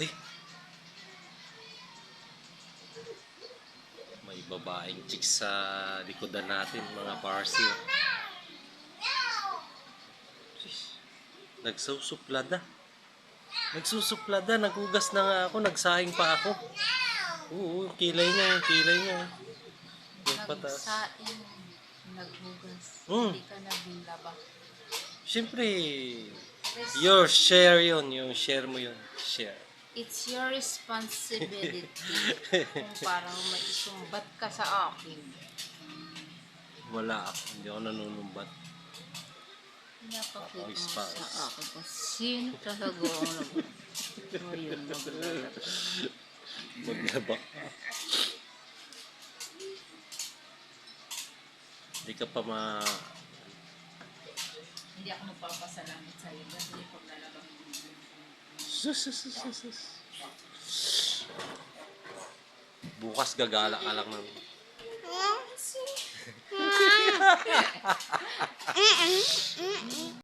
Ay! May babaeng chicks sa likodan natin, mga parsi. Nagsusuplada. Nagsusuplada, nagugas na nga ako, nagsaing pa ako. Oo, yung kilay niya, yung kilay niya. Yung patas. Nagsaing, naghugas. Hmm. Hindi ka naglaba. Siyempre, your share yun, yung share mo yun. Share. It's your responsibility kung parang may isumbat ka sa akin. Wala ako, hindi ako nanunumbat. Pinapakita mo spouse. sa akin kung sino talaga ang ngayon maglalaba. Maglaba. Hindi ka pa Hindi ako magpapasalamat sa iyo kasi pag nalaba. Sus. Bukas gagala ka lang naman.